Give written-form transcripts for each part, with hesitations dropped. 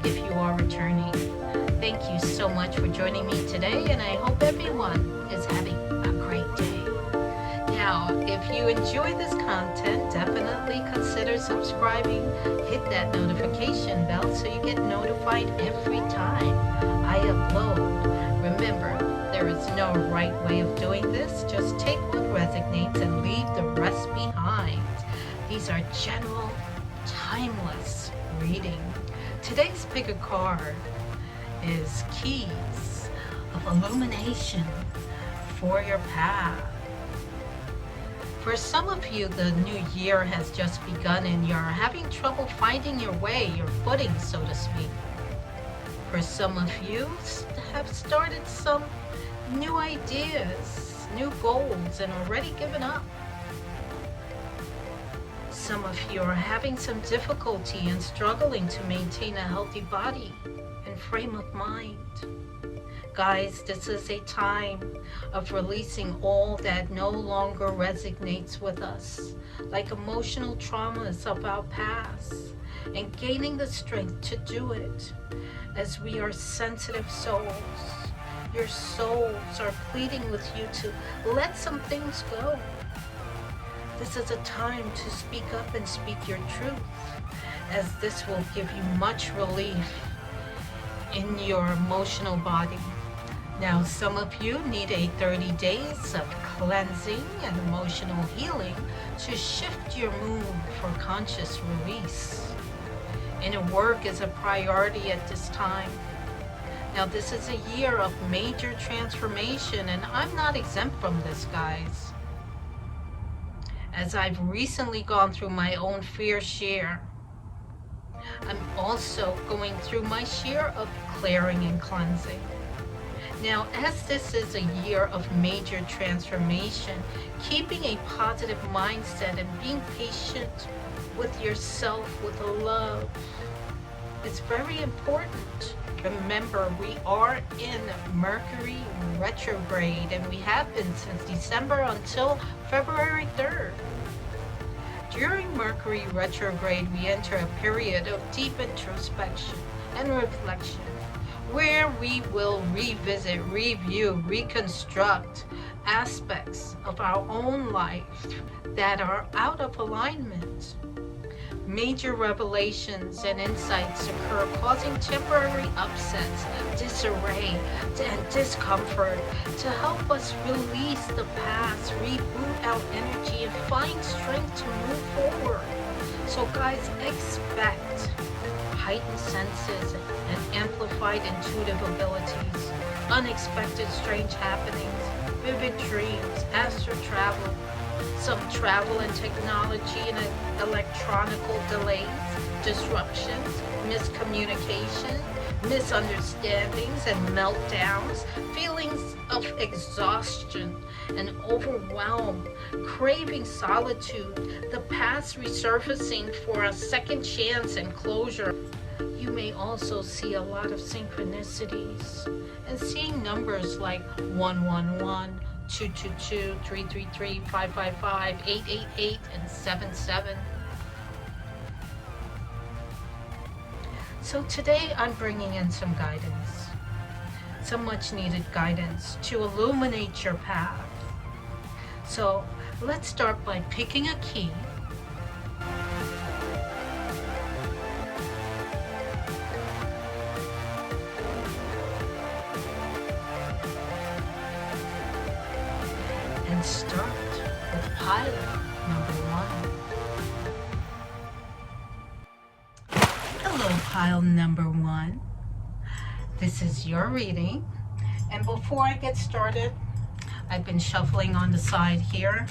if you are returning. Thank you so much for joining me today, and I hope everyone is having a great day. Now, if you enjoy this content, definitely consider subscribing. Hit that notification bell so you get notified every time I upload. Remember, there is no right way of doing this. Just take what resonates and leave the rest behind. These are general, timeless reading. Today's pick a card is Keys of Illumination for your path. For some of you, the new year has just begun and you're having trouble finding your way, your footing, so to speak. For some of you, have started some new ideas, new goals, and already given up. Some of you are having some difficulty and struggling to maintain a healthy body and frame of mind. Guys, this is a time of releasing all that no longer resonates with us, like emotional traumas of our past, and gaining the strength to do it, as we are sensitive souls. Your souls are pleading with you to let some things go. This is a time to speak up and speak your truth, as this will give you much relief in your emotional body. Now, some of you need a 30 days of cleansing and emotional healing to shift your mood for conscious release. Inner work is a priority at this time. Now, this is a year of major transformation, and I'm not exempt from this, guys, as I've recently gone through my own fair share. I'm also going through my share of clearing and cleansing. Now, as this is a year of major transformation, keeping a positive mindset and being patient with yourself with love is very important. Remember, we are in Mercury retrograde, and we have been since December until February 3rd. During Mercury retrograde, we enter a period of deep introspection and reflection, where we will revisit, review, reconstruct aspects of our own life that are out of alignment. Major revelations and insights occur, causing temporary upsets, disarray, and discomfort to help us release the past, reboot our energy, and find strength to move forward. So guys, expect heightened senses and amplified intuitive abilities, unexpected strange happenings, vivid dreams, astral travel, some travel and technology and electronical delays, disruptions, miscommunication, misunderstandings and meltdowns, feelings of exhaustion and overwhelm, craving solitude, the past resurfacing for a second chance and closure. You may also see a lot of synchronicities and seeing numbers like 111, 222, 333, 555, 888, and 77. So today I'm bringing in some guidance, some much needed guidance to illuminate your path. So let's start by picking a key. And start with pile number 1. Hello, pile number 1. This is your reading. And before I get started, I've been shuffling on the side here.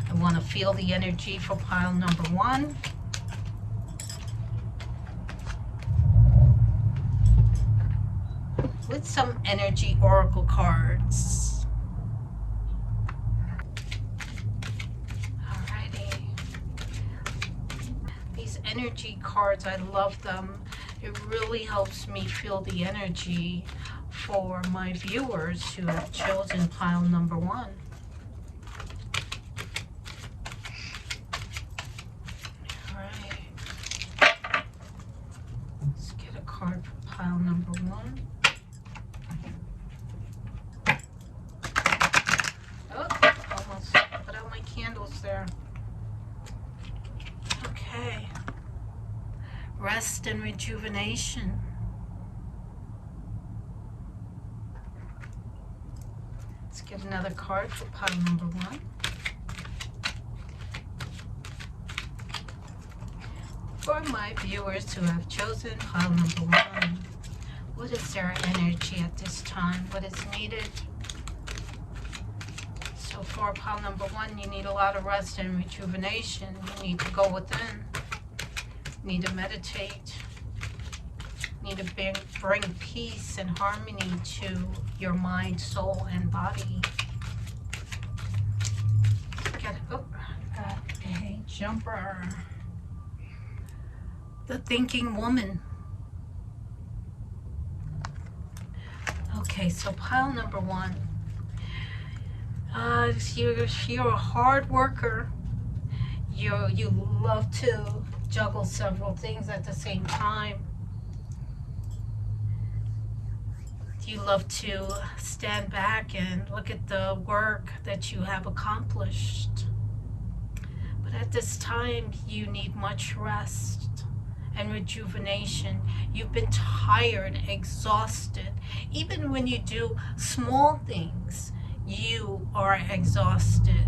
I want to feel the energy for pile number 1. With some energy oracle cards. Energy cards, I love them. It really helps me feel the energy for my viewers who have chosen pile number 1. All right. Let's get a card for rest and rejuvenation. Let's get another card for pile number 1. For my viewers who have chosen pile number 1, what is their energy at this time? What is needed? So for pile number 1, you need a lot of rest and rejuvenation. You need to go within. You need to meditate. You need to bring peace and harmony to your mind, soul, and body. Got a jumper. The thinking woman. Okay, so pile number 1. You're a hard worker. You love to juggle several things at the same time. You love to stand back and look at the work that you have accomplished. But at this time, you need much rest and rejuvenation. You've been tired, exhausted. Even when you do small things, you are exhausted.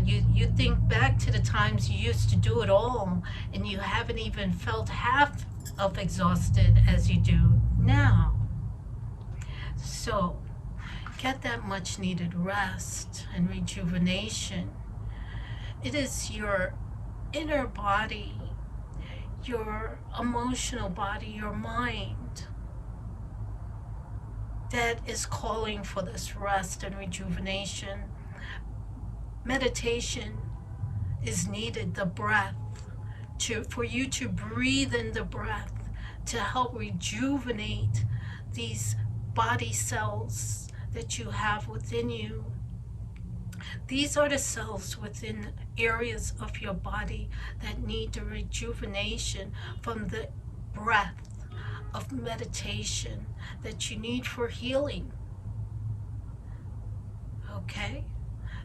You think back to the times you used to do it all, and you haven't even felt half of exhausted as you do now. So get that much needed rest and rejuvenation. It is your inner body, your emotional body, your mind that is calling for this rest and rejuvenation. Meditation is needed, the breath, for you to breathe in the breath to help rejuvenate these body cells that you have within you. These are the cells within areas of your body that need the rejuvenation from the breath of meditation that you need for healing. Okay?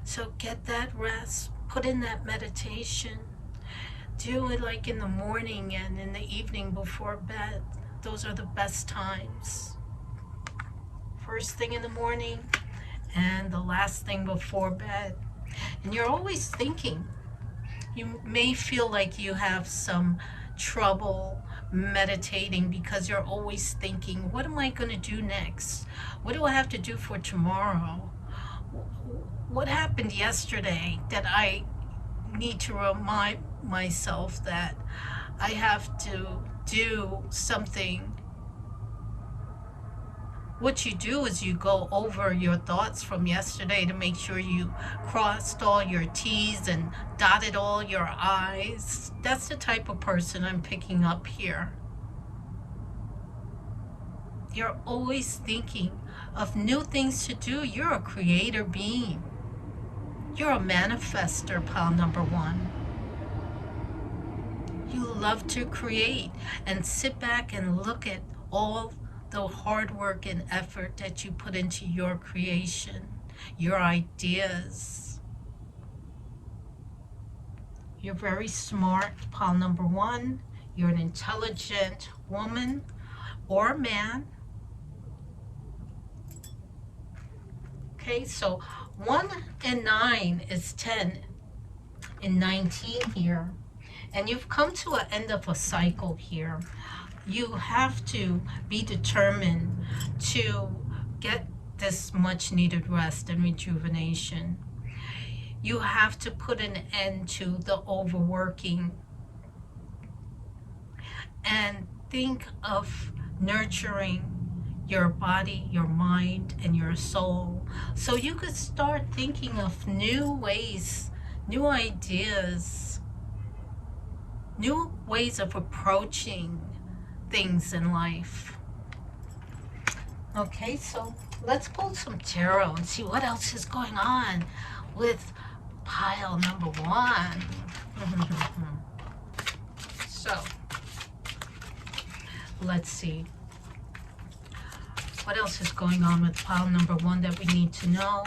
So get that rest, put in that meditation. Do it like in the morning and in the evening before bed. Those are the best times. First thing in the morning and the last thing before bed. And you're always thinking. You may feel like you have some trouble meditating because you're always thinking, what am I going to do next? What do I have to do for tomorrow? What happened yesterday that I need to remind myself that I have to do something? What you do is you go over your thoughts from yesterday to make sure you crossed all your T's and dotted all your I's. That's the type of person I'm picking up here. You're always thinking of new things to do. You're a creator being. You're a manifester, pile number 1. You love to create and sit back and look at all the hard work and effort that you put into your creation, your ideas. You're very smart, pile number 1. You're an intelligent woman or man. Okay, so 1 and 9 is 10 and 19 here. And you've come to an end of a cycle here. You have to be determined to get this much needed rest and rejuvenation. You have to put an end to the overworking and think of nurturing your body, your mind, and your soul. So you could start thinking of new ways, new ideas, new ways of approaching things in life. Okay, so let's pull some tarot and see what else is going on with pile number 1. So, let's see. What else is going on with pile number 1 that we need to know?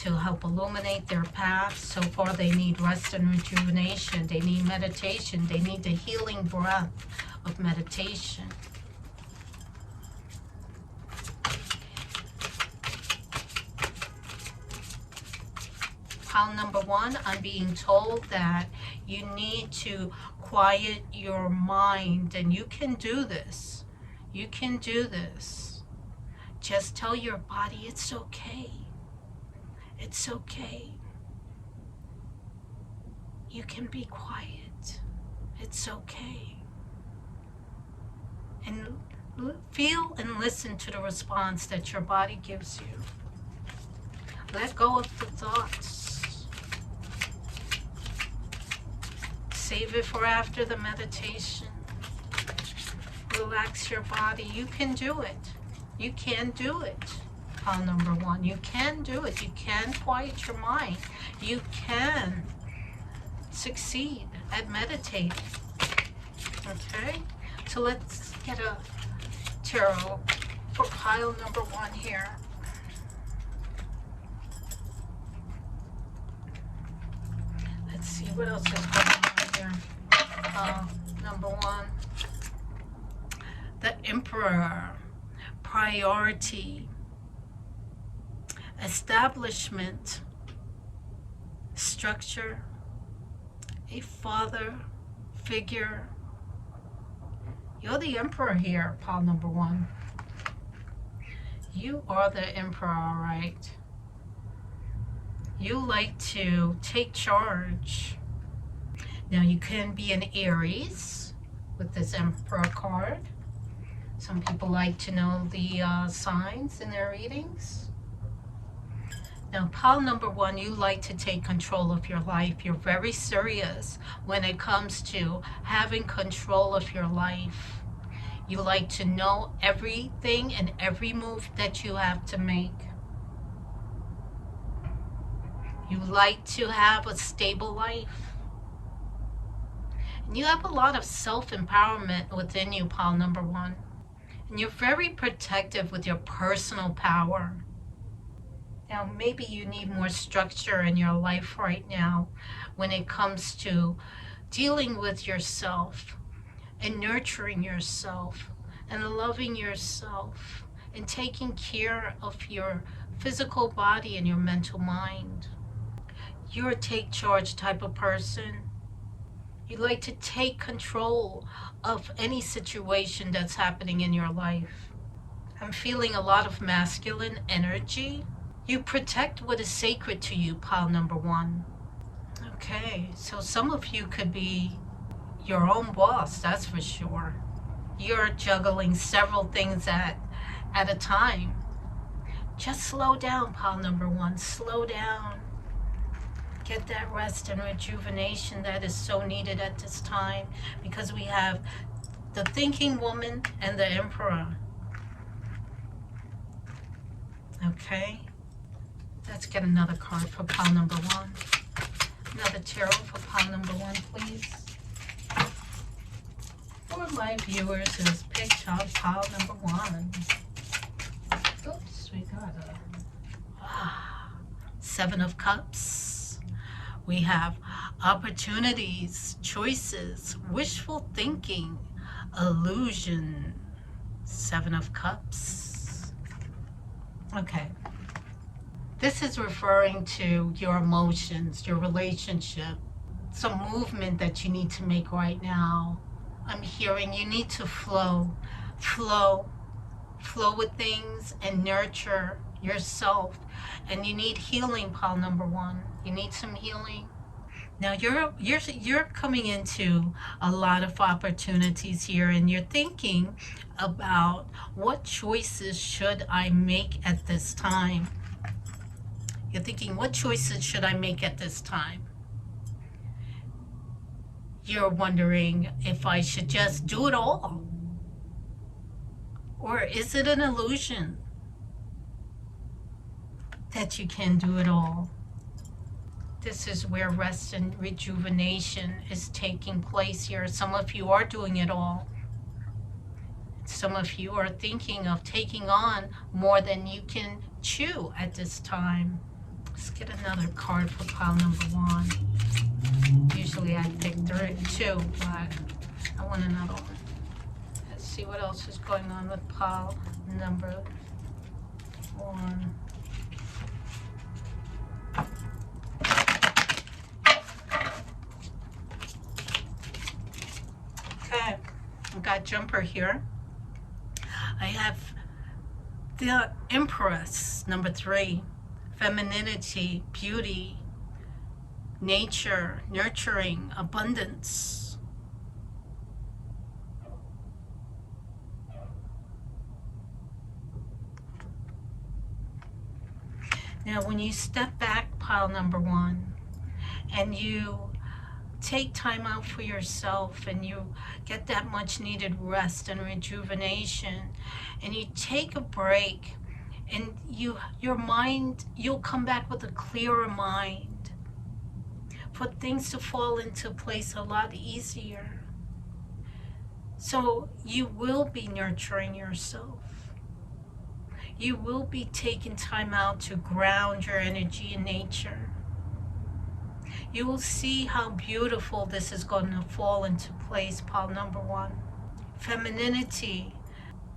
to help illuminate their path. So far they need rest and rejuvenation. They need meditation. They need the healing breath of meditation. Pile number 1, I'm being told that you need to quiet your mind, and you can do this. You can do this. Just tell your body it's okay. It's okay. You can be quiet. It's okay. And feel and listen to the response that your body gives you. Let go of the thoughts. Save it for after the meditation. Relax your body. You can do it. You can do it. Pile number 1. You can do it. You can quiet your mind. You can succeed at meditating. Okay? So let's get a tarot for pile number 1 here. Let's see what else is going on here. Number 1. The Emperor. Priority. Establishment. Structure. A father figure. You're the Emperor here, pile number 1. You are the Emperor, all right. You like to take charge. Now you can be an Aries with this Emperor card. Some people like to know the signs in their readings. Now, pile number 1, you like to take control of your life. You're very serious when it comes to having control of your life. You like to know everything and every move that you have to make. You like to have a stable life. And you have a lot of self-empowerment within you, pile number 1. And you're very protective with your personal power. Now, maybe you need more structure in your life right now when it comes to dealing with yourself and nurturing yourself and loving yourself and taking care of your physical body and your mental mind. You're a take charge type of person. You like to take control of any situation that's happening in your life. I'm feeling a lot of masculine energy. You protect what is sacred to you, pile number 1. Okay, so some of you could be your own boss, that's for sure. You're juggling several things at a time. Just slow down, pile number 1. Slow down. Get that rest and rejuvenation that is so needed at this time, because we have the thinking woman and the Emperor. Okay? Let's get another card for pile number 1. Another tarot for pile number 1, please. For my viewers who's picked up pile number 1. Oops, we got a 7 of Cups. We have opportunities, choices, wishful thinking, illusion. 7 of Cups. Okay. This is referring to your emotions, your relationship, some movement that you need to make right now. I'm hearing you need to flow with things and nurture yourself. And you need healing, pile number 1. You need some healing. Now you're coming into a lot of opportunities here, and you're thinking about what choices should I make at this time. You're thinking, what choices should I make at this time? You're wondering if I should just do it all. Or is it an illusion that you can do it all? This is where rest and rejuvenation is taking place here. Some of you are doing it all. Some of you are thinking of taking on more than you can chew at this time. Let's get another card for pile number 1. Usually I pick 2, but I want another one. Let's see what else is going on with pile number 1. Okay, I've got jumper here. I have the Empress, number 3. Femininity, beauty, nature, nurturing, abundance. Now, when you step back, pile number 1, and you take time out for yourself and you get that much needed rest and rejuvenation, and you take a break, and your mind, you'll come back with a clearer mind for things to fall into place a lot easier. So you will be nurturing yourself. You will be taking time out to ground your energy in nature. You will see how beautiful this is going to fall into place, pile number 1. Femininity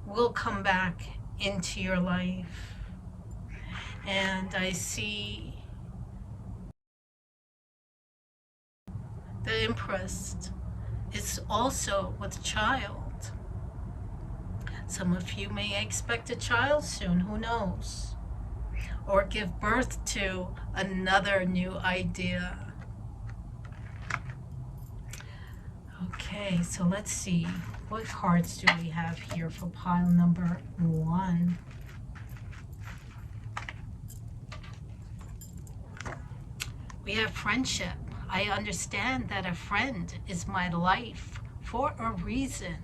will come back into your life. And I see the Empress is also with child. Some of you may expect a child soon, who knows? Or give birth to another new idea. Okay, so let's see. What cards do we have here for pile number 1? We have friendship. I understand that a friend is my life for a reason.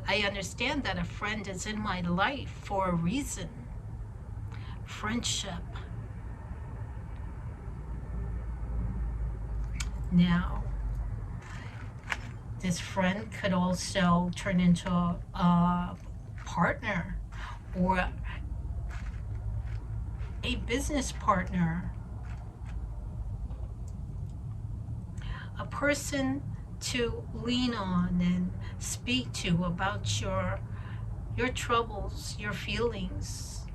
I understand that a friend is in my life for a reason. Friendship. Now, this friend could also turn into a partner or a business partner. A person to lean on and speak to about your troubles, your feelings.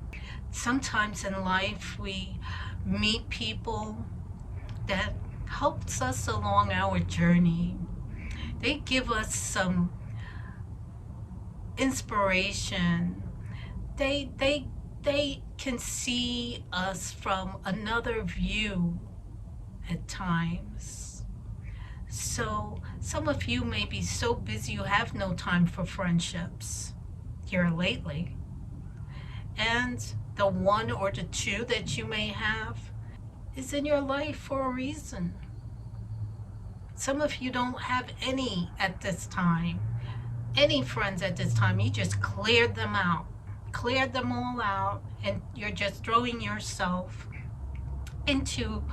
Sometimes in life we meet people that helps us along our journey. They give us some inspiration. They can see us from another view at times. So some of you may be so busy you have no time for friendships here lately. And the 1 or the 2 that you may have is in your life for a reason. Some of you don't have any at this time, any friends at this time. You just cleared them out, cleared them all out, and you're just throwing yourself into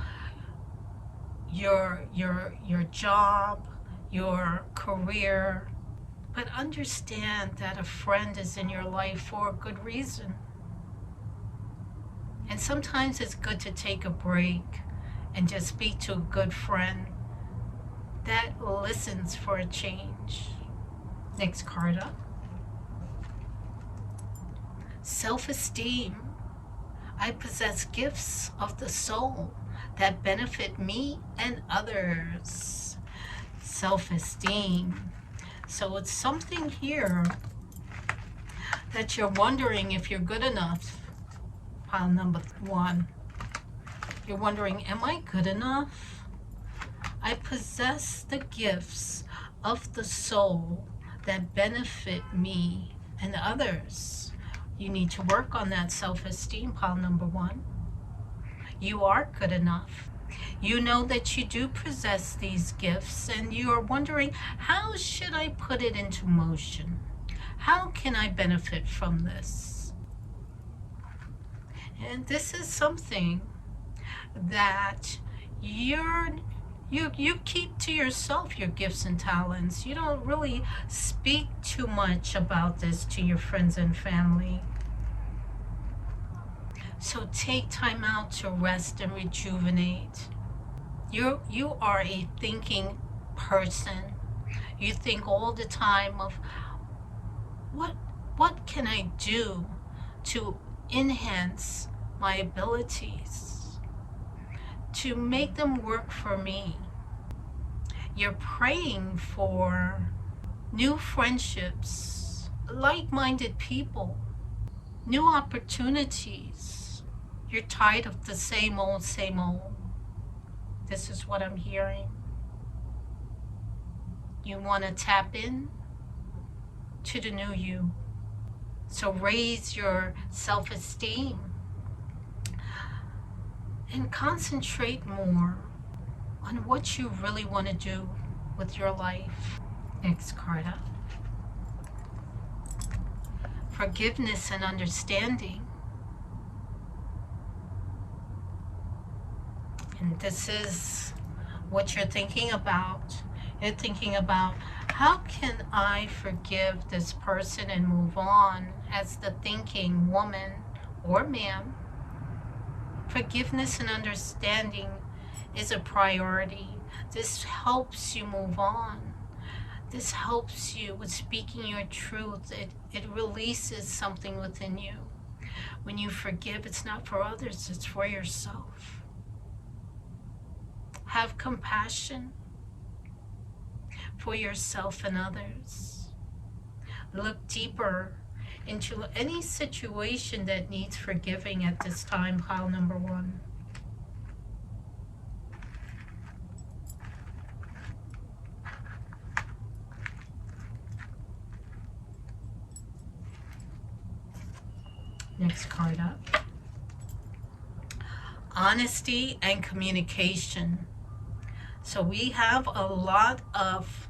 your job, your career. But understand that a friend is in your life for a good reason. And sometimes it's good to take a break and just speak to a good friend that listens for a change. Next card up. Self-esteem. I possess gifts of the soul that benefit me and others. Self-esteem. So it's something here that you're wondering if you're good enough. Pile number 1. You're wondering, am I good enough? I possess the gifts of the soul that benefit me and others. You need to work on that self-esteem, pile number 1. You are good enough. You know that you do possess these gifts, and you are wondering, how should I put it into motion? How can I benefit from this? And this is something that you keep to yourself, your gifts and talents. You don't really speak too much about this to your friends and family. So take time out to rest and rejuvenate. You are a thinking person. You think all the time of what can I do to enhance my abilities, to make them work for me. You're praying for new friendships, like-minded people, new opportunities. You're tired of the same old, same old. This is what I'm hearing. You want to tap in to the new you. So raise your self-esteem and concentrate more on what you really want to do with your life. Next card up. Forgiveness and understanding. And this is what you're thinking about. You're thinking about, how can I forgive this person and move on? As the thinking woman or man, forgiveness and understanding is a priority. This helps you move on. This helps you with speaking your truth. It releases something within you. When you forgive, it's not for others, it's for yourself. Have compassion for yourself and others. Look deeper into any situation that needs forgiving at this time, pile number 1. Next card up. Honesty and communication. So we have a lot of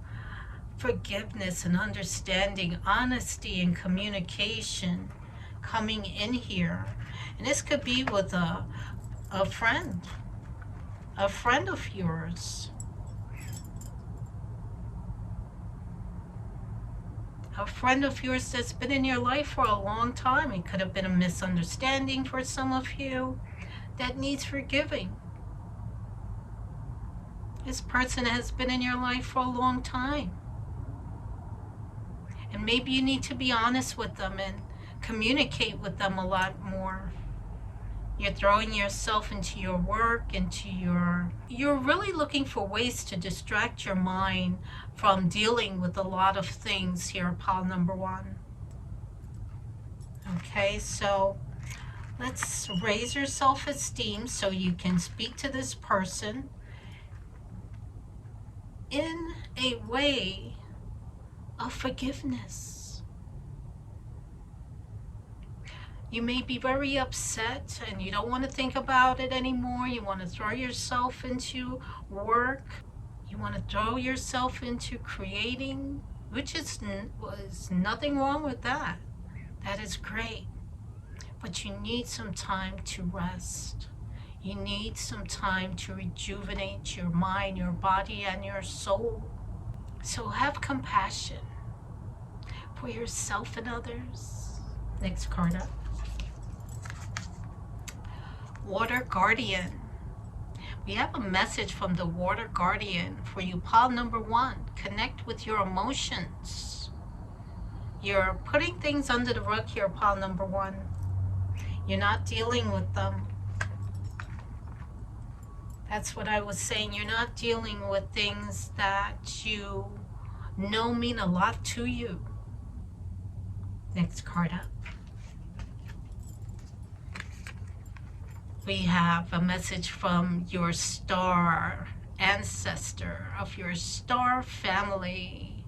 forgiveness and understanding, honesty and communication coming in here. And this could be with a friend of yours. A friend of yours that's been in your life for a long time. It could have been a misunderstanding for some of you that needs forgiving. This person has been in your life for a long time. And maybe you need to be honest with them and communicate with them a lot more. You're throwing yourself into your work, you're really looking for ways to distract your mind from dealing with a lot of things here, pile number 1. Okay, so let's raise your self-esteem so you can speak to this person in a way of forgiveness. You may be very upset and you don't want to think about it anymore. You want to throw yourself into work. You want to throw yourself into creating, which was nothing wrong with that. That is great. But you need some time to rest. You need some time to rejuvenate your mind, your body, and your soul. So have compassion for yourself and others. Next card up. Water Guardian. We have a message from the Water Guardian for you, pile number 1. Connect with your emotions. You're putting things under the rug here, pile number 1. You're not dealing with them. That's what I was saying. You're not dealing with things that you know mean a lot to you. Next card up. We have a message from your star ancestor, of your star family.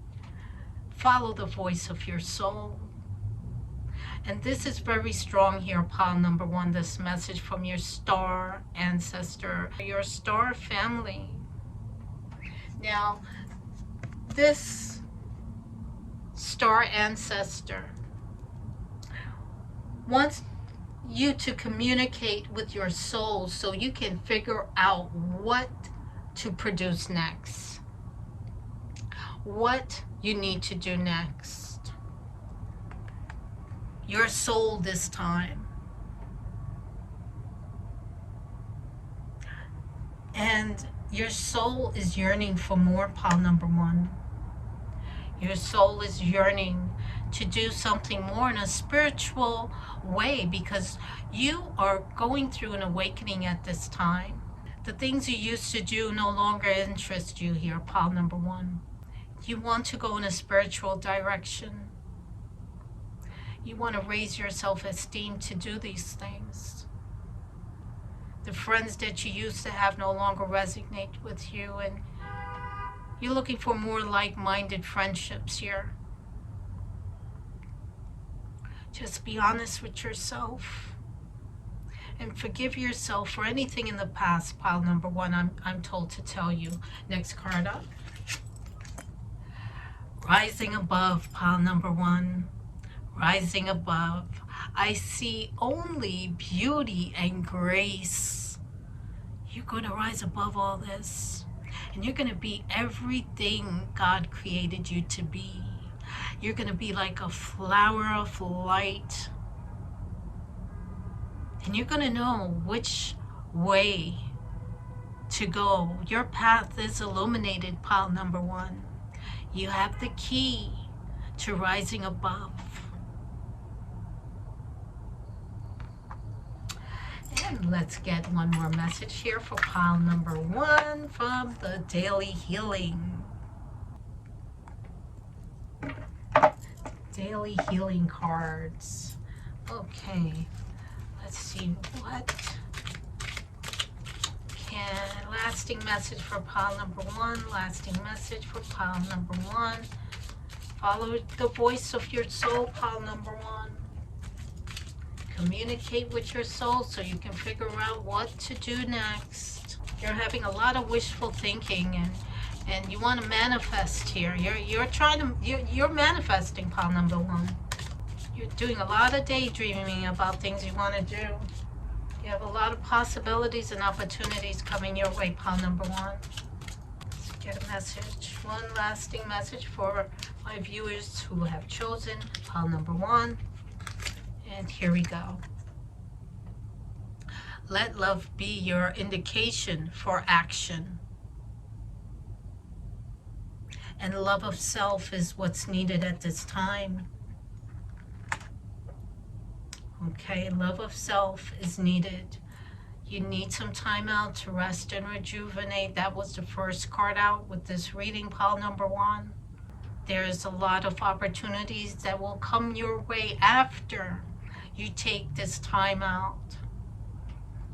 Follow the voice of your soul. And this is very strong here, pile number 1, this message from your star ancestor, your star family. Now, this star ancestor wants you to communicate with your soul so you can figure out what to produce next, what you need to do next. Your soul this time. And your soul is yearning for more, pile number one. Your soul is yearning to do something more in a spiritual way, because you are going through an awakening at this time. The things you used to do no longer interest you here, pile number one. You want to go in a spiritual direction. You want to raise your self-esteem to do these things. The friends that you used to have no longer resonate with you, and you're looking for more like-minded friendships here. Just be honest with yourself and forgive yourself for anything in the past, pile number one. I'm told to tell you. Next card up. Rising above, pile number one. Rising above. I see only beauty and grace. You're going to rise above all this. And you're going to be everything God created you to be. You're going to be like a flower of light. And you're going to know which way to go. Your path is illuminated, pile number one. You have the key to rising above. And let's get one more message here for pile number one from the Daily Healing. Daily Healing cards. Okay, let's see what can lasting message for pile number one. Lasting message for pile number one. Follow the voice of your soul, pile number one. Communicate with your soul so you can figure out what to do next. You're having a lot of wishful thinking, and you want to manifest here. You're manifesting, pile number one. You're doing a lot of daydreaming about things you want to do. You have a lot of possibilities and opportunities coming your way, pile number one. Let's get a message. One lasting message for my viewers who have chosen pile number one. And here we go. Let love be your indication for action. And love of self is what's needed at this time. Okay, love of self is needed. You need some time out to rest and rejuvenate. That was the first card out with this reading, pile number one. There's a lot of opportunities that will come your way after you take this time out.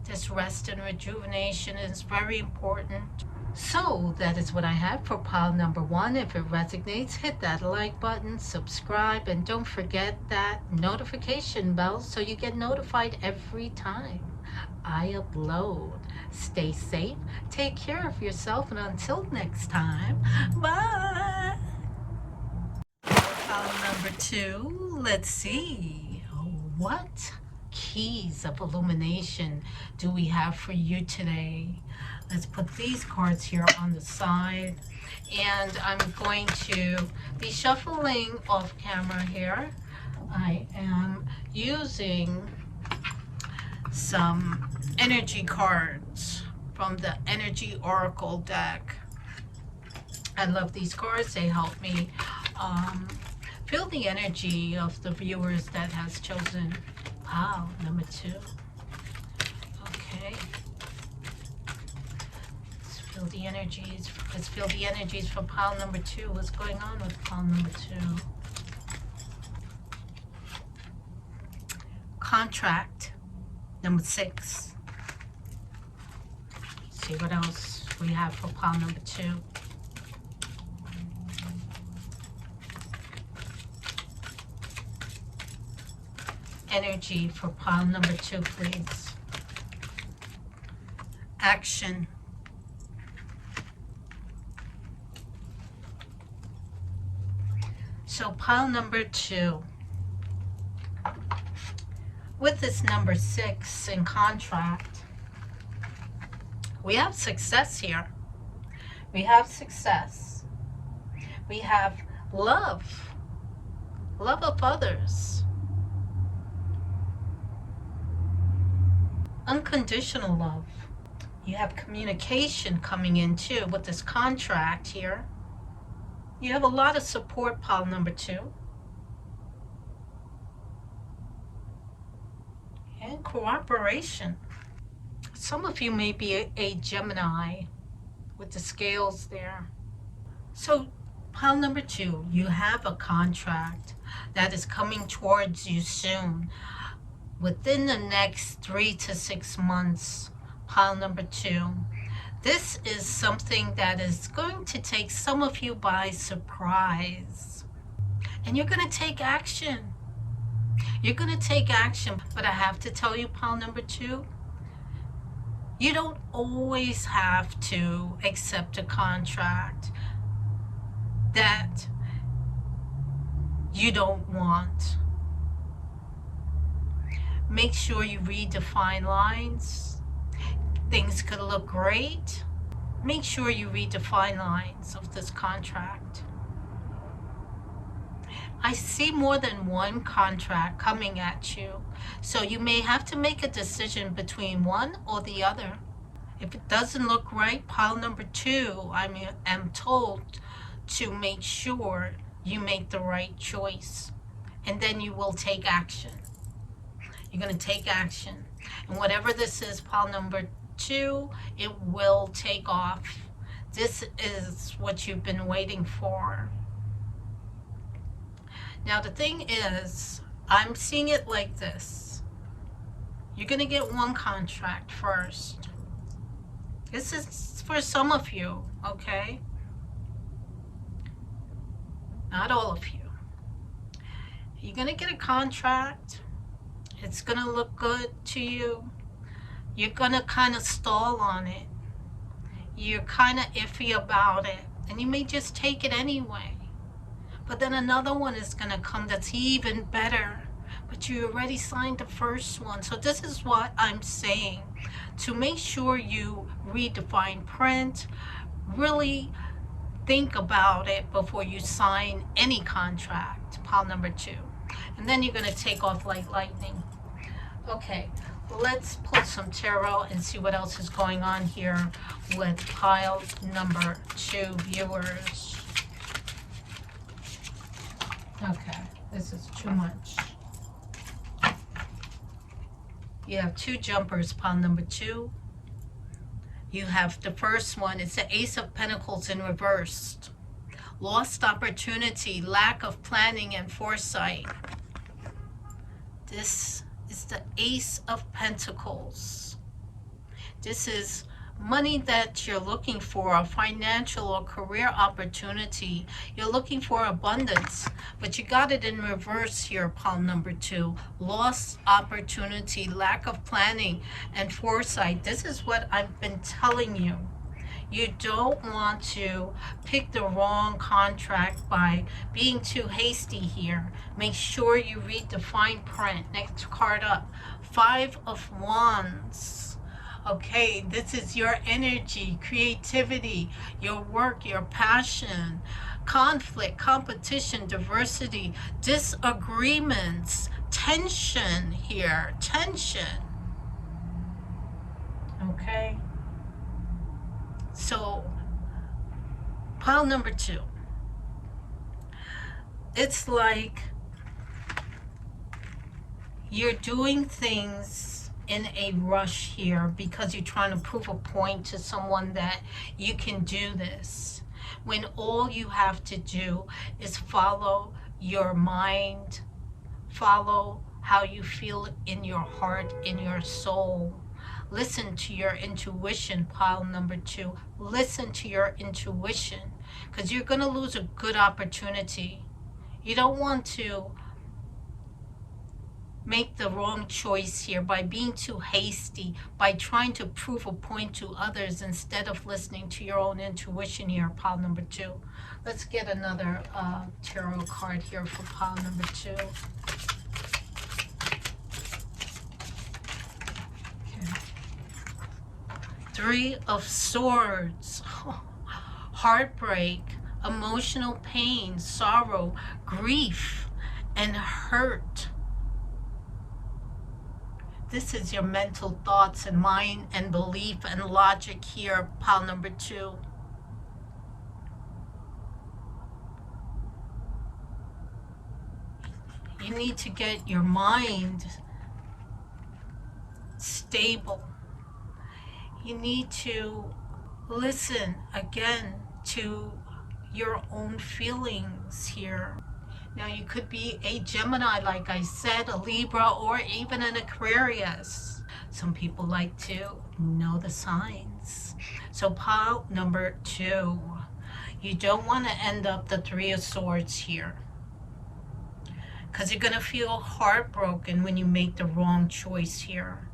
This rest and rejuvenation is very important. So that is what I have for pile number one. If it resonates, hit that like button, subscribe, and don't forget that notification bell so you get notified every time I upload. Stay safe, take care of yourself, and until next time, bye. Pile number two, let's see. What keys of illumination do we have for you today? Let's put these cards here on the side, and I'm going to be shuffling off camera here. I am using some energy cards from the Energy Oracle deck. I love these cards. They help me feel the energy of the viewers that has chosen pile number two. Okay. Let's feel the energies. Let's feel the energies for pile number two. What's going on with pile number two? Contract number 6. Let's see what else we have for pile number two. Energy for pile number two, please. Action. So pile number two, with this number 6 in contract, we have success here. We have success. We have love. Love of others. Unconditional love. You have communication coming in too with this contract here. You have a lot of support, pile number 2. And cooperation. Some of you may be a Gemini with the scales there. So pile number 2, you have a contract that is coming towards you soon. Within the next 3 to 6 months, pile number 2. This is something that is going to take some of you by surprise. And you're going to take action. You're going to take action. But I have to tell you, pile number 2, you don't always have to accept a contract that you don't want. Make sure you read the fine lines. Things could look great. Make sure you read the fine lines of this contract. I see more than one contract coming at you, so you may have to make a decision between one or the other. If it doesn't look right, pile number 2, I'm told to make sure you make the right choice, and then you will take action. You're going to take action, and whatever this is, pile number 2, it will take off. This is what you've been waiting for. Now the thing is, I'm seeing it like this. You're going to get one contract first. This is for some of you, okay? Not all of you. You're going to get a contract. It's going to look good to you. You're going to kind of stall on it. You're kind of iffy about it. And you may just take it anyway. But then another one is going to come that's even better. But you already signed the first one. So this is what I'm saying. To make sure you read the fine print, really think about it before you sign any contract, pile number 2. And then you're going to take off like lightning. Okay, let's pull some tarot and see what else is going on here with pile number 2 viewers. Okay, this is too much. You have 2 jumpers, pile number 2. You have the first one, it's the Ace of Pentacles in reversed. Lost opportunity, lack of planning and foresight. This is the Ace of Pentacles. This is money that you're looking for, a financial or career opportunity. You're looking for abundance, but you got it in reverse here, pile number 2. Lost opportunity, lack of planning and foresight. This is what I've been telling you. You don't want to pick the wrong contract by being too hasty here. Make sure you read the fine print. Next card up, 5 of Wands. Okay, this is your energy, creativity, your work, your passion, conflict, competition, diversity, disagreements, tension here, tension. Okay? So, pile number 2. It's like you're doing things in a rush here because you're trying to prove a point to someone that you can do this, when all you have to do is follow your mind, follow how you feel in your heart, in your soul. Listen to your intuition, pile number 2. Listen to your intuition, because you're going to lose a good opportunity. You don't want to make the wrong choice here by being too hasty, by trying to prove a point to others instead of listening to your own intuition here, pile number 2. Let's get another tarot card here for pile number 2. Okay. 3 of Swords. Heartbreak, emotional pain, sorrow, grief, and hurt. This is your mental thoughts and mind and belief and logic here, pile number 2. You need to get your mind stable. You need to listen again to your own feelings here. Now you could be a Gemini, like I said, a Libra, or even an Aquarius. Some people like to know the signs. So pile number 2, you don't want to end up the 3 of Swords here, because you're going to feel heartbroken when you make the wrong choice here.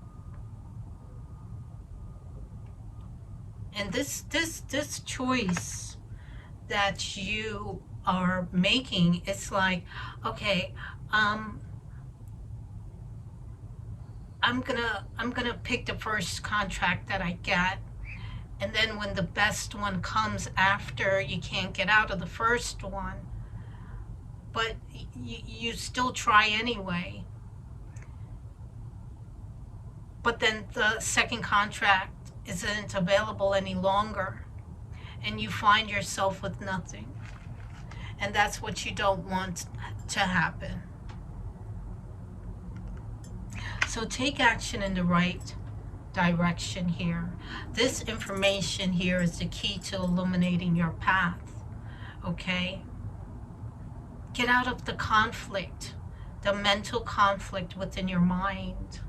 And this choice that you are making, it's like, okay, I'm gonna pick the first contract that I get, and then when the best one comes after, you can't get out of the first one, but you still try anyway. But then the second contract isn't available any longer, and you find yourself with nothing. And that's what you don't want to happen. So take action in the right direction here. This information here is the key to illuminating your path, okay? Get out of the conflict, the mental conflict within your mind.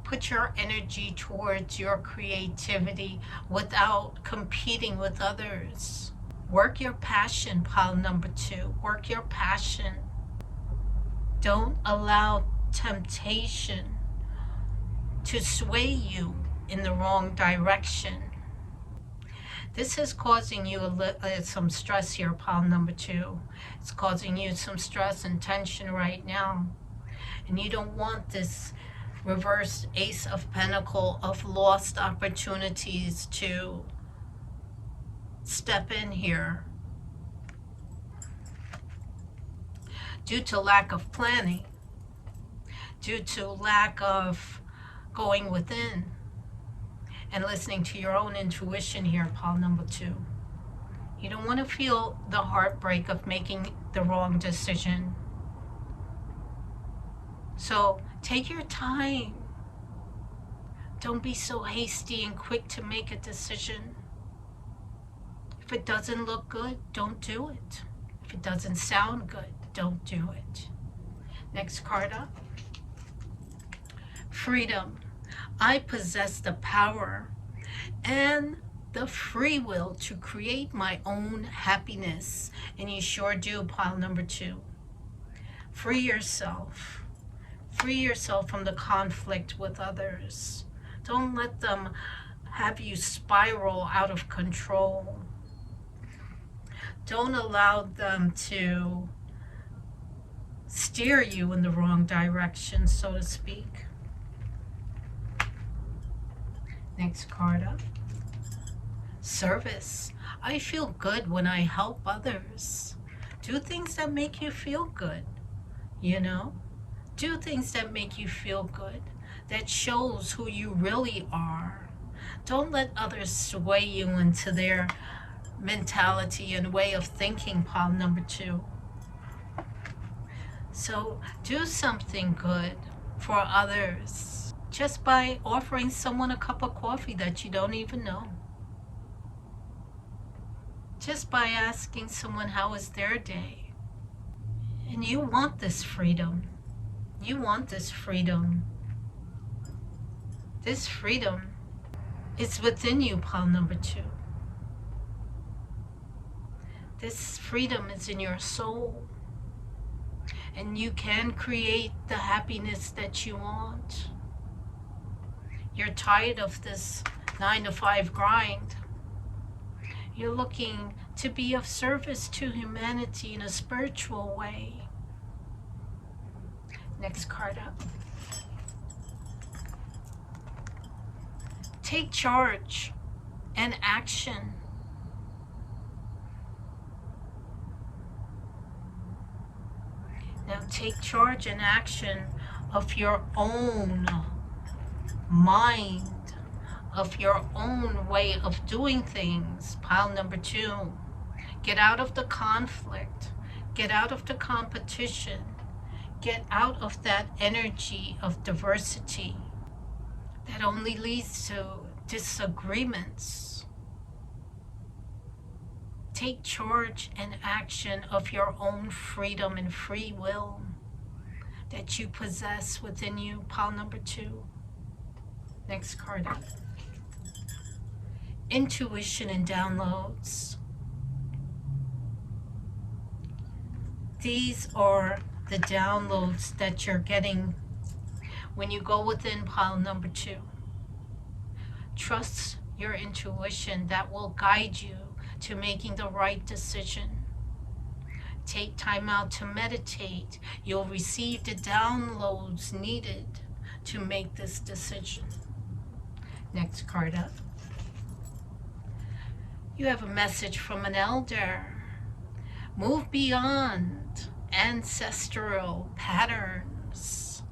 Put your energy towards your creativity without competing with others. Work your passion, pile number 2. Work your passion. Don't allow temptation to sway you in the wrong direction. This is causing you some stress here, pile number 2. It's causing you some stress and tension right now. And you don't want this reverse Ace of Pentacles of lost opportunities to step in here. Due to lack of planning, due to lack of going within and listening to your own intuition here, pile number 2. You don't want to feel the heartbreak of making the wrong decision. So take your time. Don't be so hasty and quick to make a decision. If it doesn't look good, don't do it. If it doesn't sound good, don't do it. Next card up. Freedom. I possess the power and the free will to create my own happiness. And you sure do, pile number 2. Free yourself. Free yourself from the conflict with others. Don't let them have you spiral out of control. Don't allow them to steer you in the wrong direction, so to speak. Next card up. Service. I feel good when I help others. Do things that make you feel good, you know? Do things that make you feel good, that shows who you really are. Don't let others sway you into their mentality and way of thinking, pile number 2. So do something good for others just by offering someone a cup of coffee that you don't even know. Just by asking someone how was their day. And you want this freedom. You want this freedom. This freedom is within you, pile number 2. This freedom is in your soul. And you can create the happiness that you want. You're tired of this 9-to-5 grind. You're looking to be of service to humanity in a spiritual way. Next card up. Take charge and action. Now take charge and action of your own mind, of your own way of doing things. Pile number 2. Get out of the conflict. Get out of the competition. Get out of that energy of diversity that only leads to disagreements. Take charge and action of your own freedom and free will that you possess within you. Pile number 2. Next card up. Intuition and downloads. These are the downloads that you're getting when you go within pile number 2. Trust your intuition that will guide you to making the right decision. Take time out to meditate. You'll receive the downloads needed to make this decision. Next card up. You have a message from an elder. Move beyond ancestral patterns.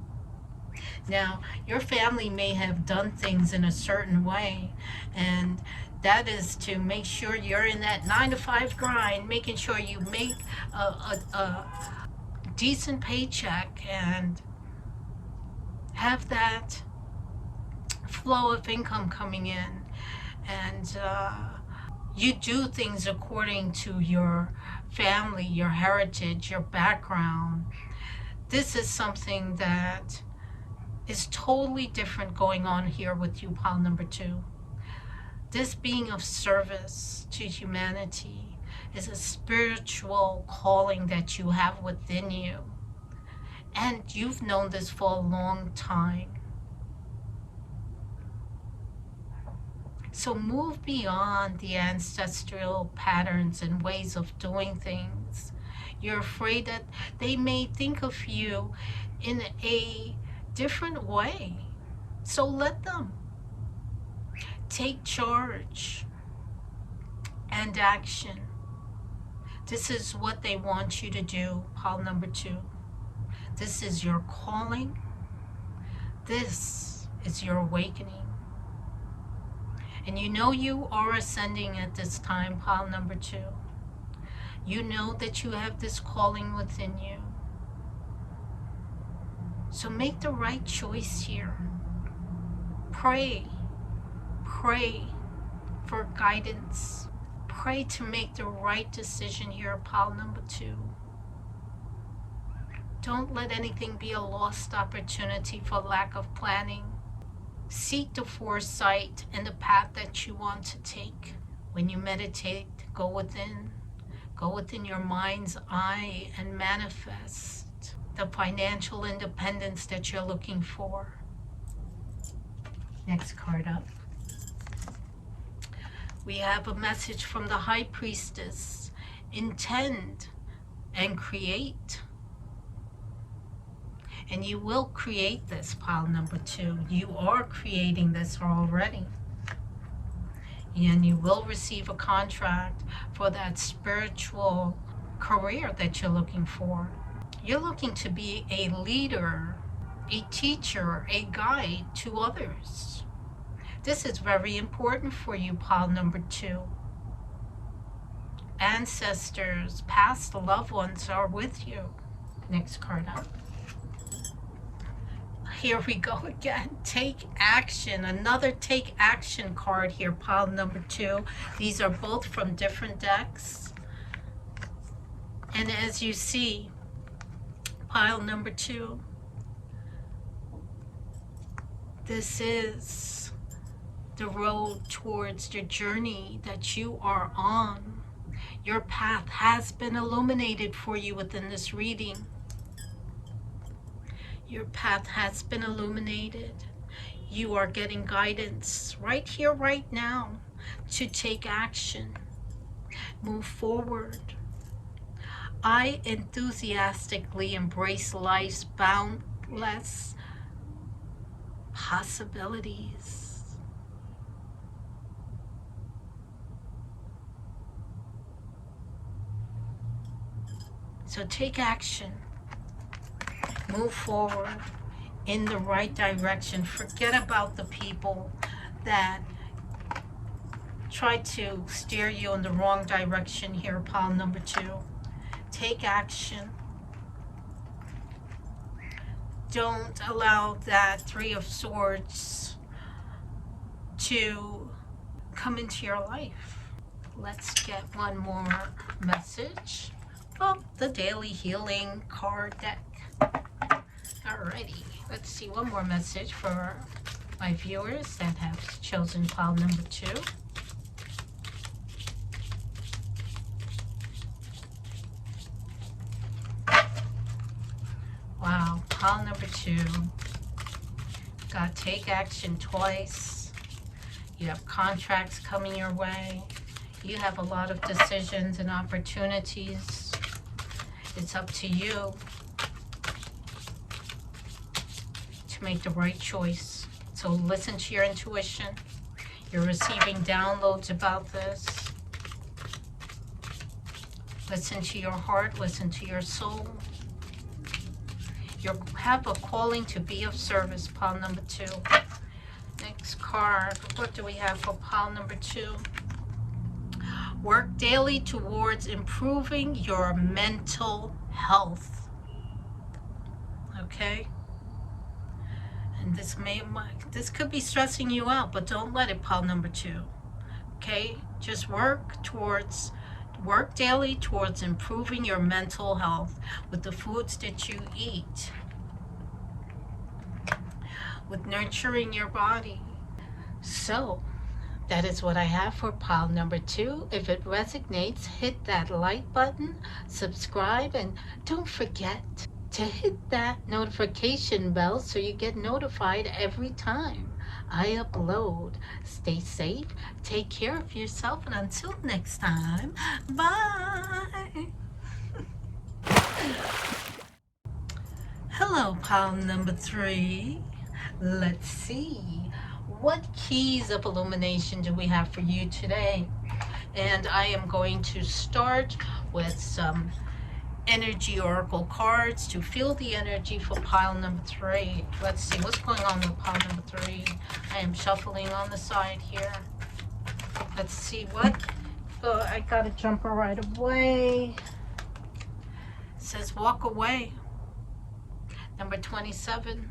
Now, your family may have done things in a certain way, and that is to make sure you're in that 9-to-5 grind, making sure you make a decent paycheck and have that flow of income coming in. And you do things according to your family, your heritage, your background. This is something that is totally different going on here with you, pile number 2. This being of service to humanity is a spiritual calling that you have within you. And you've known this for a long time. So move beyond the ancestral patterns and ways of doing things. You're afraid that they may think of you in a different way. So let them. Take charge and action. This is what they want you to do, pile number 2. This is your calling. This is your awakening. And you know you are ascending at this time, pile number 2. You know that you have this calling within you. So make the right choice here. Pray. Pray for guidance. Pray to make the right decision here, pile number 2. Don't let anything be a lost opportunity for lack of planning. Seek the foresight and the path that you want to take. When you meditate, go within your mind's eye and manifest the financial independence that you're looking for. Next card up. We have a message from the High Priestess. Intend and create. And you will create this, pile number 2. You are creating this already. And you will receive a contract for that spiritual career that you're looking for. You're looking to be a leader, a teacher, a guide to others. This is very important for you, pile number 2. Ancestors, past loved ones are with you. Next card up. Here we go again. Take action. Another take action card here, pile number 2. These are both from different decks. And as you see, pile number 2, this is the road towards the journey that you are on. Your path has been illuminated for you within this reading. Your path has been illuminated. You are getting guidance right here, right now, to take action. Move forward. I enthusiastically embrace life's boundless possibilities. So take action. Move forward. in the right direction. Forget about the people that try to steer you in the wrong direction here, pile number 2. Take action. Don't allow that 3 of Swords to come into your life. Let's get one more message. Oh, the Daily Healing card deck. Alrighty, let's see one more message for my viewers that have chosen pile number 2. Wow, pile number 2. Got take action twice. You have contracts coming your way. You have a lot of decisions and opportunities. It's up to you to make the right choice. So listen to your intuition. You're receiving downloads about this. Listen to your heart, listen to your soul. You have a calling to be of service, pile number 2. Next card, what do we have for pile number 2? Work daily towards improving your mental health. Okay? And this could be stressing you out, but don't let it, pile number 2. Okay? Just work daily towards improving your mental health with the foods that you eat, with nurturing your body. So that is what I have for pile number 2. If it resonates, hit that like button, subscribe, and don't forget to hit that notification bell so you get notified every time I upload. Stay safe, take care of yourself, and until next time, bye. Hello, pile number 3. Let's see. What keys of illumination do we have for you today? And I am going to start with some energy oracle cards to feel the energy for pile number 3. Let's see what's going on with pile number 3. I am shuffling on the side here. Let's see what. Oh, I gotta jump right away. It says walk away. Number 27.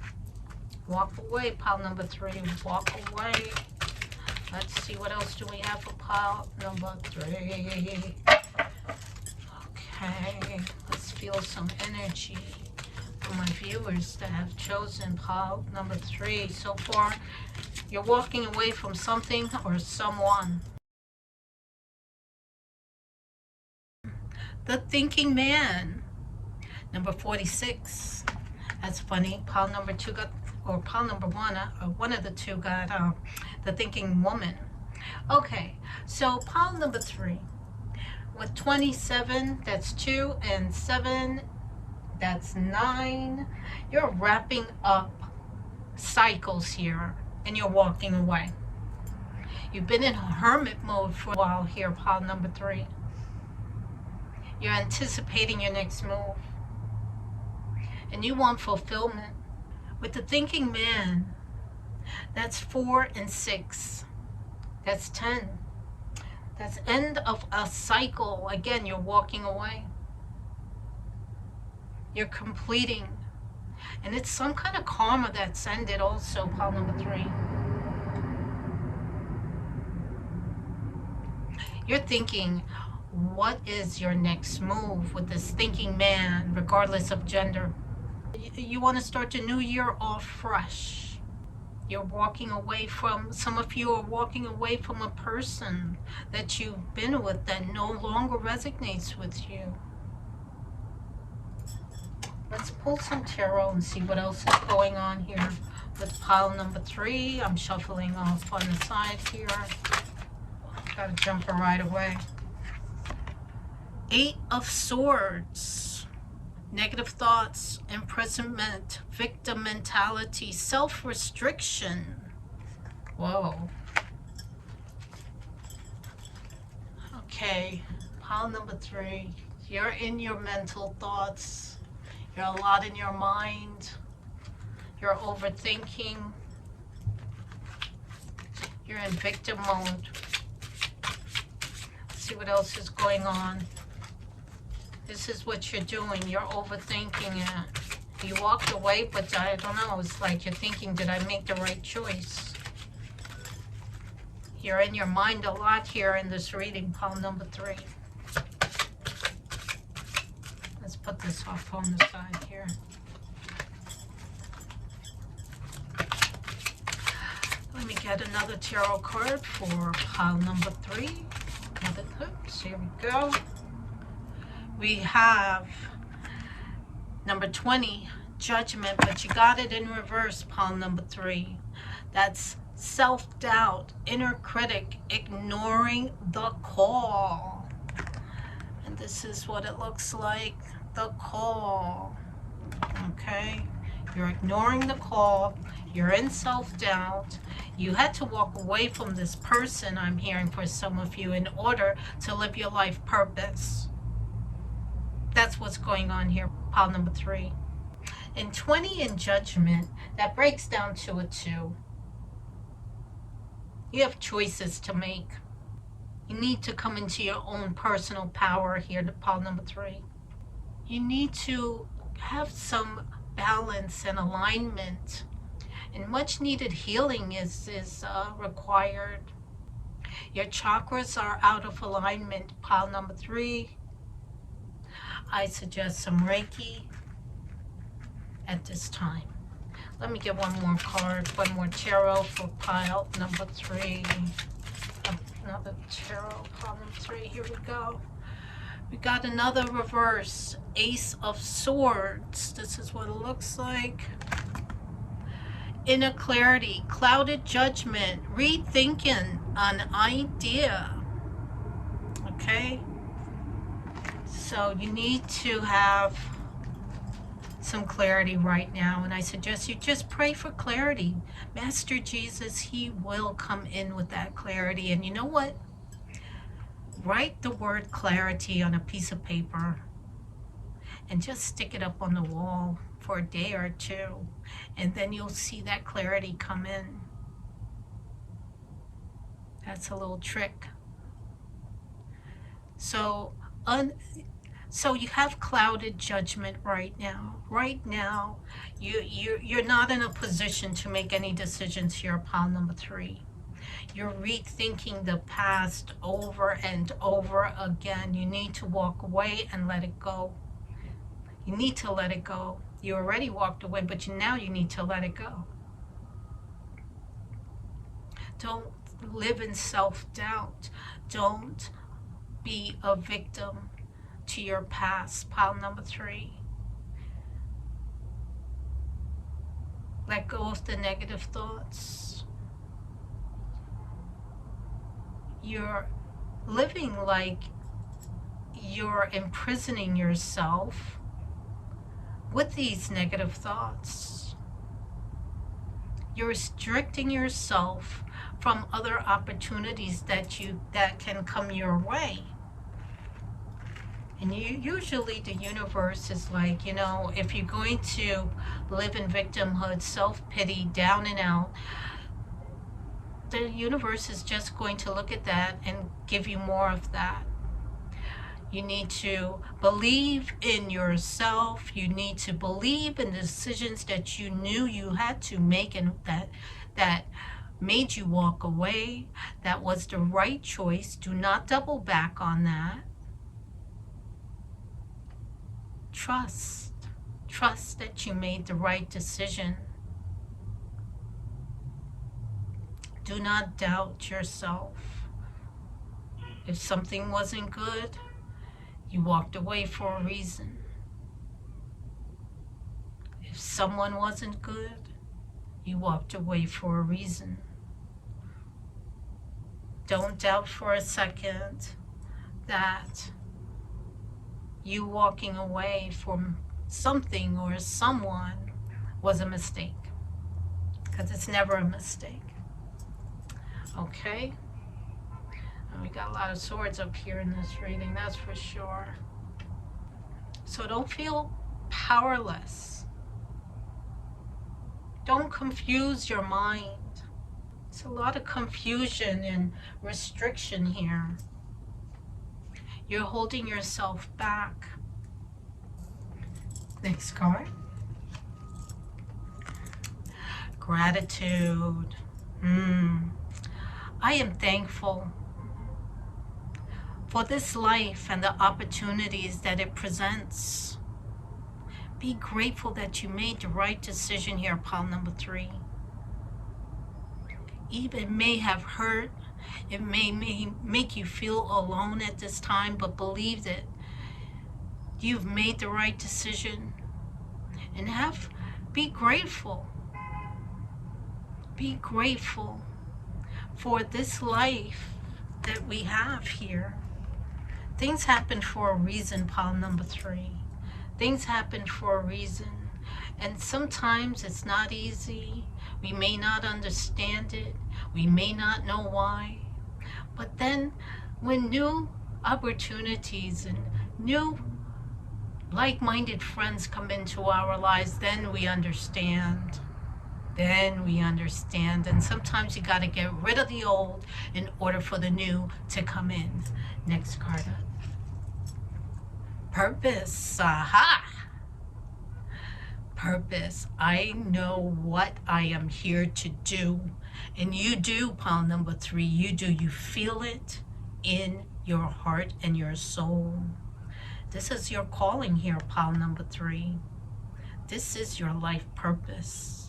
Walk away, pile number 3. Walk away. Let's see what else do we have for pile number 3. Okay, let's feel some energy for my viewers that have chosen pile number 3. So far, you're walking away from something or someone. The Thinking Man, number 46. That's funny. Pile number 2 got, or pile number 1, or one of the 2 got the Thinking Woman. Okay, so pile number 3. With 27, that's 2, and 7, that's 9. You're wrapping up cycles here, and you're walking away. You've been in hermit mode for a while here, pile number 3. You're anticipating your next move, and you want fulfillment. With the Thinking Man, that's 4 and 6. That's 10. That's end of a cycle. Again, you're walking away. You're completing. And it's some kind of karma that's ended also, pile number 3. You're thinking, what is your next move with this Thinking Man, regardless of gender? You want to start the new year off fresh. You're walking away from, some of you are walking away from a person that you've been with that no longer resonates with you. Let's pull some tarot and see what else is going on here with pile number 3. I'm shuffling off on the side here. Gotta jump right away. 8 of Swords. Negative thoughts, imprisonment, victim mentality, self-restriction. Whoa. Okay, pile number 3. You're in your mental thoughts. You're a lot in your mind. You're overthinking. You're in victim mode. Let's see what else is going on. This is what you're doing. You're overthinking it. You walked away, but I don't know. It's like you're thinking, did I make the right choice? You're in your mind a lot here in this reading, pile number 3. Let's put this off on the side here. Let me get another tarot card for pile number 3. Oops, here we go. We have number 20, judgment, but you got it in reverse, pile number 3. That's self-doubt, inner critic, ignoring the call. And this is what it looks like, the call. Okay? You're ignoring the call. You're in self-doubt. You had to walk away from this person, I'm hearing for some of you, in order to live your life purpose. That's what's going on here, pile number 3. In 20 in judgment, that breaks down to a 2. You have choices to make. You need to come into your own personal power here, to pile number 3. You need to have some balance and alignment, and much needed healing is required. Your chakras are out of alignment, pile number 3. I suggest some Reiki at this time. Let me get one more card, one more tarot for pile number 3. Another tarot, pile number 3. Here we go. We got another reverse, Ace of Swords. This is what it looks like. Inner clarity, clouded judgment, rethinking an idea. Okay? So you need to have some clarity right now, and I suggest you just pray for clarity. Master Jesus, he will come in with that clarity. And you know what? Write the word clarity on a piece of paper and just stick it up on the wall for a day or 2, and then you'll see that clarity come in. That's a little trick. So you have clouded judgment right now. Right now, you're not in a position to make any decisions here, pile number 3. You're rethinking the past over and over again. You need to walk away and let it go. You need to let it go. You already walked away, but now you need to let it go. Don't live in self-doubt. Don't be a victim to your past, pile number 3. Let go of the negative thoughts. You're living like you're imprisoning yourself with these negative thoughts. You're restricting yourself from other opportunities that can come your way. And usually the universe is like, if you're going to live in victimhood, self-pity, down and out, the universe is just going to look at that and give you more of that. You need to believe in yourself. You need to believe in the decisions that you knew you had to make, and that made you walk away. That was the right choice. Do not double back on that. Trust that you made the right decision. Do not doubt yourself. If something wasn't good, you walked away for a reason. If someone wasn't good, you walked away for a reason. Don't doubt for a second that you walking away from something or someone was a mistake, because it's never a mistake. Okay? And we got a lot of swords up here in this reading, that's for sure. So don't feel powerless. Don't confuse your mind. It's a lot of confusion and restriction here. You're holding yourself back. Next card. Gratitude. I am thankful for this life and the opportunities that it presents. Be grateful that you made the right decision here, pile number 3. Even it may have hurt, it may make you feel alone at this time, but believe that you've made the right decision. And be grateful. Be grateful for this life that we have here. Things happen for a reason, pile number 3. Things happen for a reason. And sometimes it's not easy. We may not understand it. We may not know why. But then when new opportunities and new like-minded friends come into our lives, then we understand. Then we understand. And sometimes you got to get rid of the old in order for the new to come in. Next card up. Purpose. Aha! Purpose. I know what I am here to do. And you do, pile number 3. You do. You feel it in your heart and your soul. This is your calling here, pile number 3. This is your life purpose.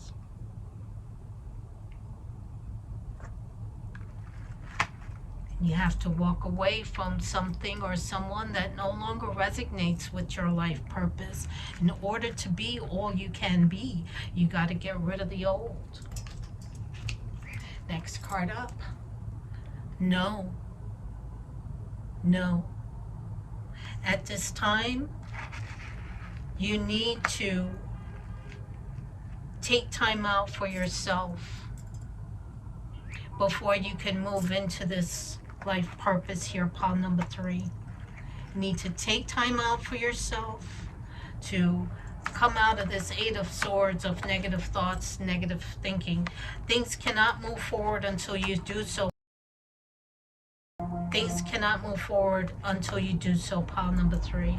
You have to walk away from something or someone that no longer resonates with your life purpose. In order to be all you can be, you got to get rid of the old. Next card up. No. No. At this time, you need to take time out for yourself before you can move into this life purpose here, pile number 3. You need to take time out for yourself to come out of this 8 of Swords of negative thoughts, negative thinking. Things cannot move forward until you do so. Things cannot move forward until you do so, pile number 3.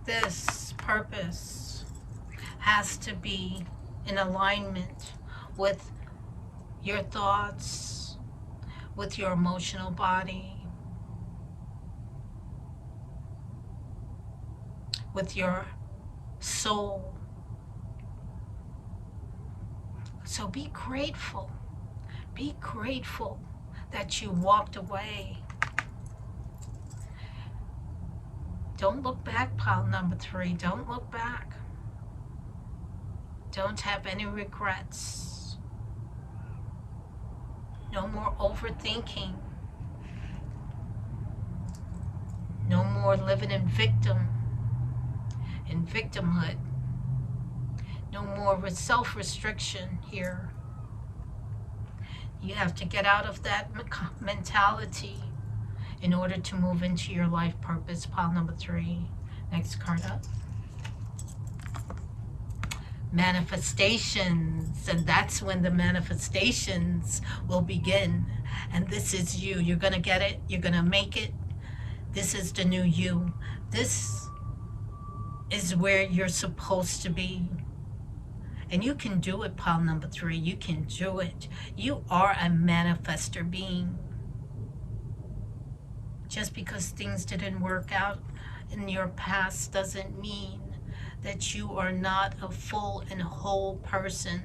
This purpose has to be in alignment with your thoughts, with your emotional body, with your soul. So be grateful. Be grateful that you walked away. Don't look back, pile number 3. Don't look back. Don't have any regrets. No more overthinking. No more living in victimhood. No more self-restriction here. You have to get out of that mentality in order to move into your life purpose, pile number 3. Next card up. Manifestations, and that's when the manifestations will begin. And this is you. You're going to get it. You're going to make it. This is the new you. This is where you're supposed to be. And you can do it, pile number 3. You can do it. You are a manifester being. Just because things didn't work out in your past doesn't mean that you are not a full and whole person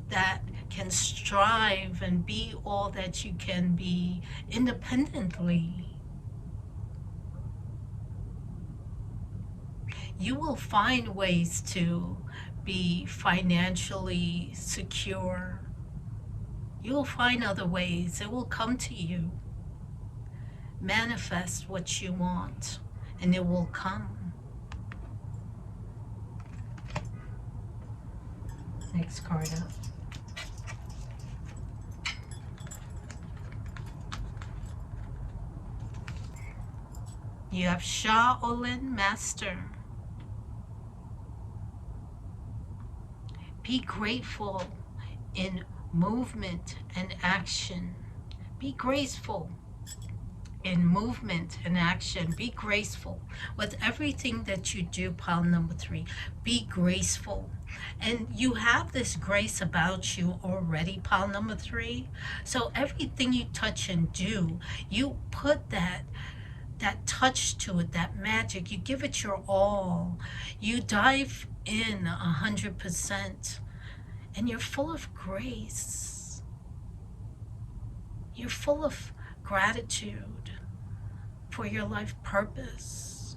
that can strive and be all that you can be independently. You will find ways to be financially secure. You will find other ways. It will come to you. Manifest what you want, and it will come. Next card up. You have Shaolin Master. Be grateful in movement and action. Be graceful in movement and action. Be graceful with everything that you do. Pile number 3. Be graceful. And you have this grace about you already, pile number 3. So everything you touch and do, you put that touch to it, that magic. You give it your all. You dive in 100%. And you're full of grace. You're full of gratitude for your life purpose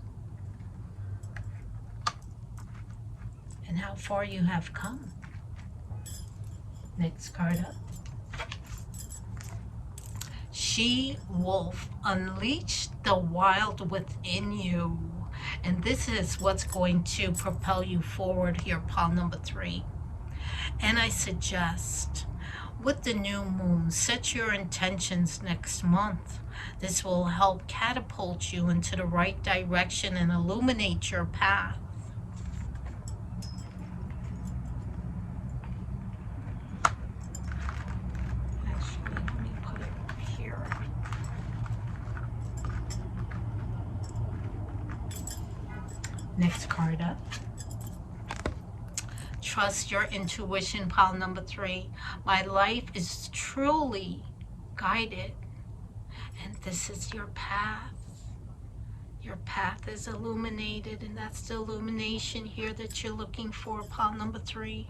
and how far you have come. Next card up. She-Wolf, unleash the wild within you. And this is what's going to propel you forward here, pile number 3. And I suggest, with the new moon, set your intentions next month. This will help catapult you into the right direction and illuminate your path. Actually, let me put it here. Next card up. Trust your intuition, pile number 3. My life is truly guided, and this is your path. Your path is illuminated, and that's the illumination here that you're looking for, pile number 3.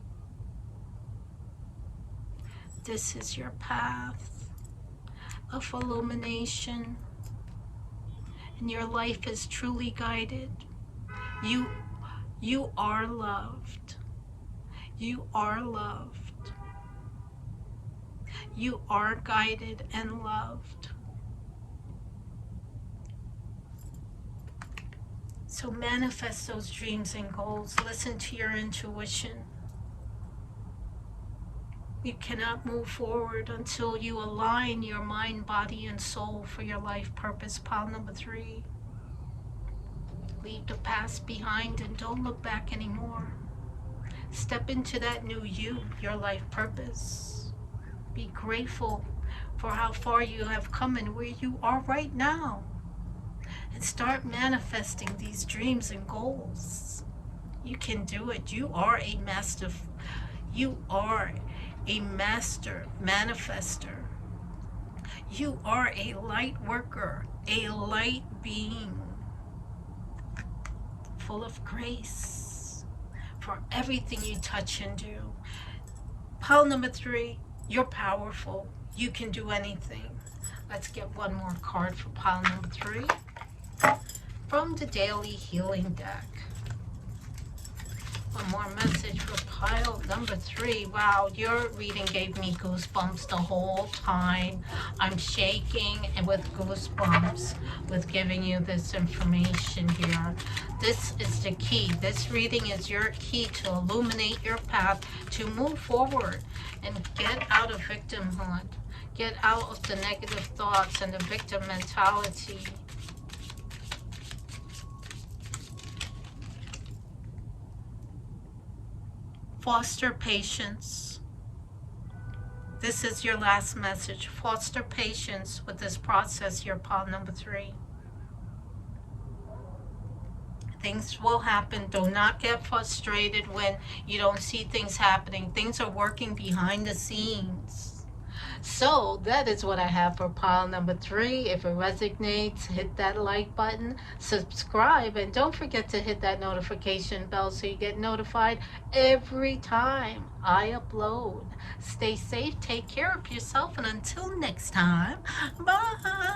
This is your path of illumination, and your life is truly guided. You are loved. You are loved. You are guided and loved. So manifest those dreams and goals. Listen to your intuition. You cannot move forward until you align your mind, body, and soul for your life purpose. Pile number 3. Leave the past behind and don't look back anymore. Step into that new you, your life purpose. Be grateful for how far you have come and where you are right now. And start manifesting these dreams and goals. You can do it. You are a master. You are a master manifester. You are a light worker, a light being, full of grace for everything you touch and do. Pile number 3, you're powerful. You can do anything. Let's get one more card for pile number 3 from the Daily Healing deck. One more message for pile number 3. Wow, your reading gave me goosebumps the whole time. I'm shaking and with goosebumps with giving you this information here. This is the key. This reading is your key to illuminate your path, to move forward and get out of victimhood. Get out of the negative thoughts and the victim mentality. Foster patience. This is your last message. Foster patience with this process here, pile number 3. Things will happen. Do not get frustrated when you don't see things happening. Things are working behind the scenes. So that is what I have for pile number 3. If it resonates, hit that like button, subscribe, and don't forget to hit that notification bell so you get notified every time I upload. Stay safe, take care of yourself, and until next time, bye.